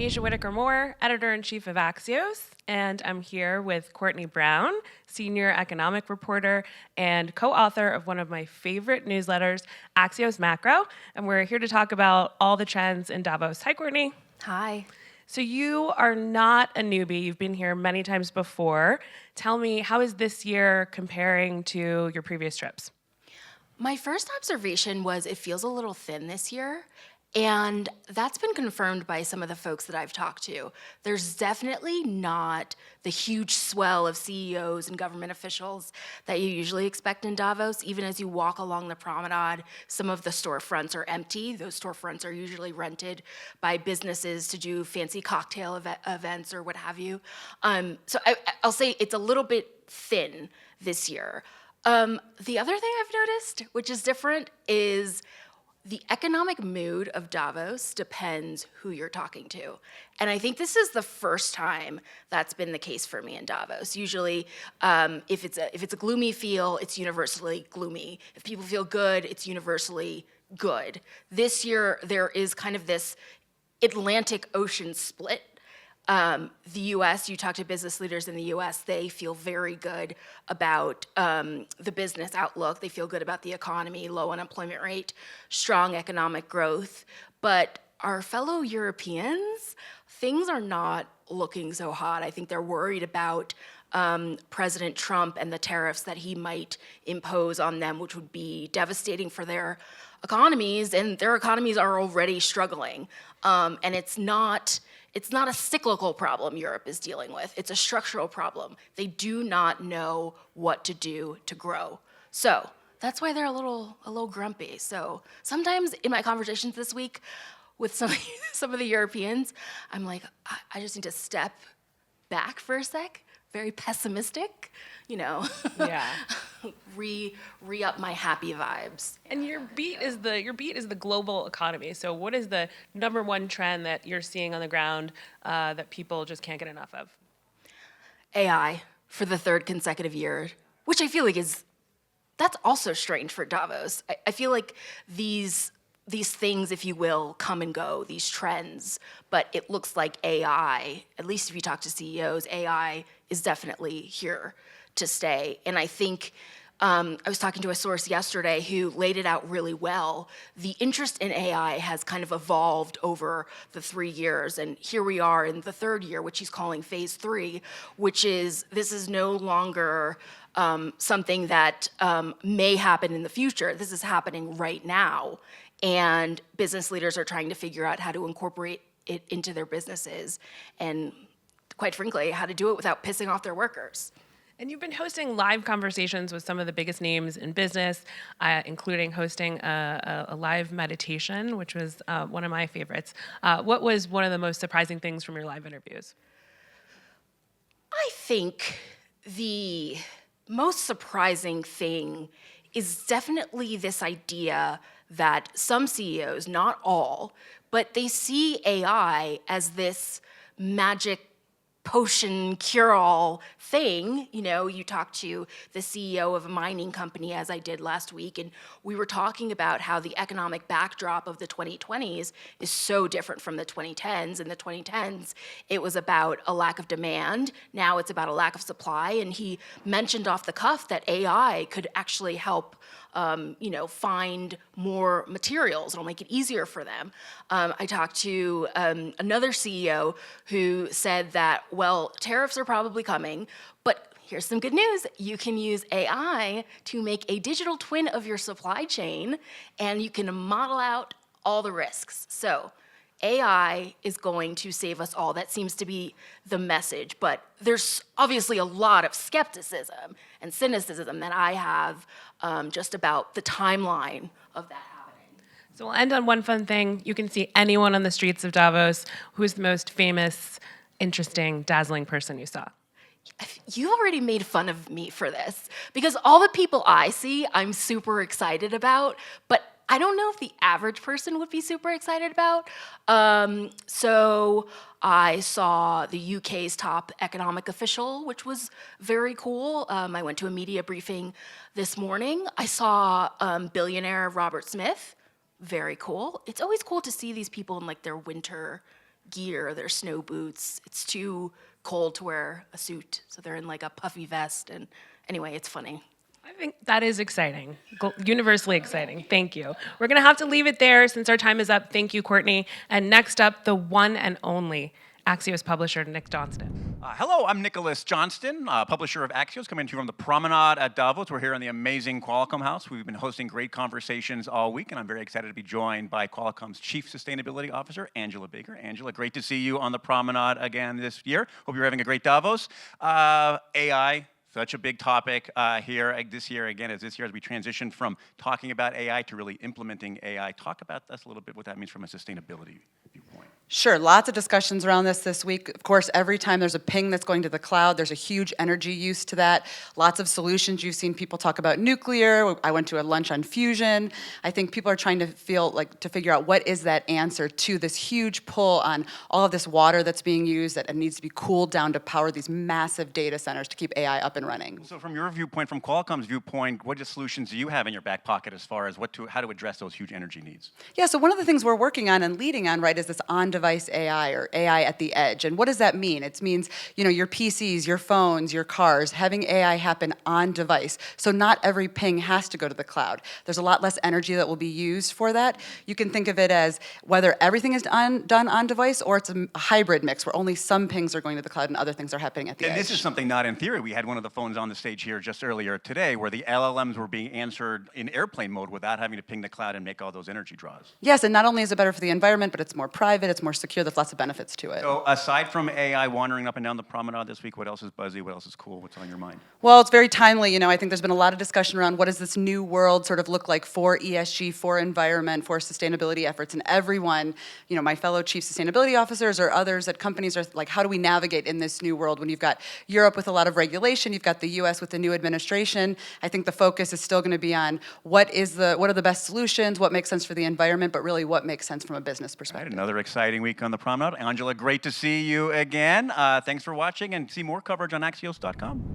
Aja Whitaker-Moore, editor-in-chief of Axios, and I'm here with Courtenay Brown, senior economic reporter and co-author of one of my favorite newsletters, Axios Macro, and we're here to talk about all the trends in Davos. Hi, Courtenay. Hi. So you are not a newbie. You've been here many times before. Tell me, how is this year comparing to your previous trips? My first observation was it feels a little thin this year, and that's been confirmed by some of the folks that I've talked to. There's definitely not the huge swell of CEOs and government officials that you usually expect in Davos. Even as you walk along the promenade, some of the storefronts are empty. Those storefronts are usually rented by businesses to do fancy cocktail events or what have you. I'll say it's a little bit thin this year. The other thing I've noticed, which is different, is the economic mood of Davos depends who you're talking to. And I think this is the first time that's been the case for me in Davos. Usually, if it's a gloomy feel, it's universally gloomy. If people feel good, it's universally good. This year, there is kind of this Atlantic Ocean split. The US, you talk to business leaders in the US, they feel very good about the business outlook. They feel good about the economy, low unemployment rate, strong economic growth. But our fellow Europeans, things are not looking so hot. I think they're worried about President Trump and the tariffs that he might impose on them, which would be devastating for their economies, and their economies are already struggling. And it's not a cyclical problem Europe is dealing with. It's a structural problem. They do not know what to do to grow. So that's why they're a little grumpy. So sometimes in my conversations this week with some of the Europeans, I'm like, I just need to step back for a sec, very pessimistic, Yeah. re-up my happy vibes. And your beat is the global economy. So what is the number one trend that you're seeing on the ground that people just can't get enough of? AI for the third consecutive year, which I feel like that's also strange for Davos. I feel like these things, if you will, come and go, these trends, but it looks like AI, at least if you talk to CEOs, AI is definitely here to stay. And I think I was talking to a source yesterday who laid it out really well. The interest in AI has kind of evolved over the 3 years, and here we are in the third year, which he's calling phase 3, which is this is no longer something that may happen in the future. This is happening right now, and business leaders are trying to figure out how to incorporate it into their businesses, and quite frankly, how to do it without pissing off their workers. And you've been hosting live conversations with some of the biggest names in business, including hosting a live meditation, which was one of my favorites. What was one of the most surprising things from your live interviews? I think the most surprising thing is definitely this idea that some CEOs, not all, but they see AI as this magic potion cure-all thing. You talk to the CEO of a mining company, as I did last week, and we were talking about how the economic backdrop of the 2020s is so different from the 2010s. In the 2010s, it was about a lack of demand. Now it's about a lack of supply, and he mentioned off the cuff that AI could actually help find more materials. It'll make it easier for them. I talked to another CEO who said that, well, tariffs are probably coming, but here's some good news. You can use AI to make a digital twin of your supply chain, and you can model out all the risks. So AI is going to save us all. That seems to be the message. But there's obviously a lot of skepticism and cynicism that I have just about the timeline of that happening. So we'll end on one fun thing. You can see anyone on the streets of Davos. Who's the most famous, interesting, dazzling person you saw? You already made fun of me for this, because all the people I see, I'm super excited about, but I don't know if the average person would be super excited about. So I saw the UK's top economic official, which was very cool. I went to a media briefing this morning. I saw billionaire Robert Smith, very cool. It's always cool to see these people in like their winter gear, their snow boots. It's too cold to wear a suit, so they're in like a puffy vest. And anyway, it's funny. I think that is exciting, universally exciting. Thank you. We're going to have to leave it there since our time is up. Thank you, Courtney. And next up, the one and only Axios publisher, Nick Johnston. Hello, I'm Nicholas Johnston, publisher of Axios, coming to you from the Promenade at Davos. We're here in the amazing Qualcomm House. We've been hosting great conversations all week, and I'm very excited to be joined by Qualcomm's Chief Sustainability Officer, Angela Baker. Angela, great to see you on the Promenade again this year. Hope you're having a great Davos. AI. Such a big topic here this year, again, as we transition from talking about AI to really implementing AI. Talk about us a little bit, what that means from a sustainability viewpoint. Sure, lots of discussions around this week. Of course, every time there's a ping that's going to the cloud, there's a huge energy use to that. Lots of solutions. You've seen people talk about nuclear. I went to a lunch on fusion. I think people are trying to figure out what is that answer to this huge pull on all of this water that's being used that needs to be cooled down to power these massive data centers to keep AI up and running. So from your viewpoint, from Qualcomm's viewpoint, what solutions do you have in your back pocket as far as how to address those huge energy needs? Yeah, so one of the things we're working on and leading on, right, is this on-device AI or AI at the edge. And what does that mean? It means, your PCs, your phones, your cars, having AI happen on device. So not every ping has to go to the cloud. There's a lot less energy that will be used for that. You can think of it as whether everything is done on device or it's a hybrid mix where only some pings are going to the cloud and other things are happening at the edge. And this is something not in theory. We had one of the phones on the stage here just earlier today where the LLMs were being answered in airplane mode without having to ping the cloud and make all those energy draws. Yes, and not only is it better for the environment, but it's more private, it's more secure, there's lots of benefits to it. So aside from AI wandering up and down the promenade this week, what else is buzzy? What else is cool? What's on your mind? Well, it's very timely. I think there's been a lot of discussion around what does this new world sort of look like for ESG, for environment, for sustainability efforts, and everyone, my fellow chief sustainability officers or others at companies are like, how do we navigate in this new world when you've got Europe with a lot of regulation, you've got the US with the new administration. I think the focus is still going to be on what are the best solutions, what makes sense for the environment, but really what makes sense from a business perspective. Right, another exciting week on the promenade. Angela, great to see you again. Thanks for watching, and see more coverage on Axios.com.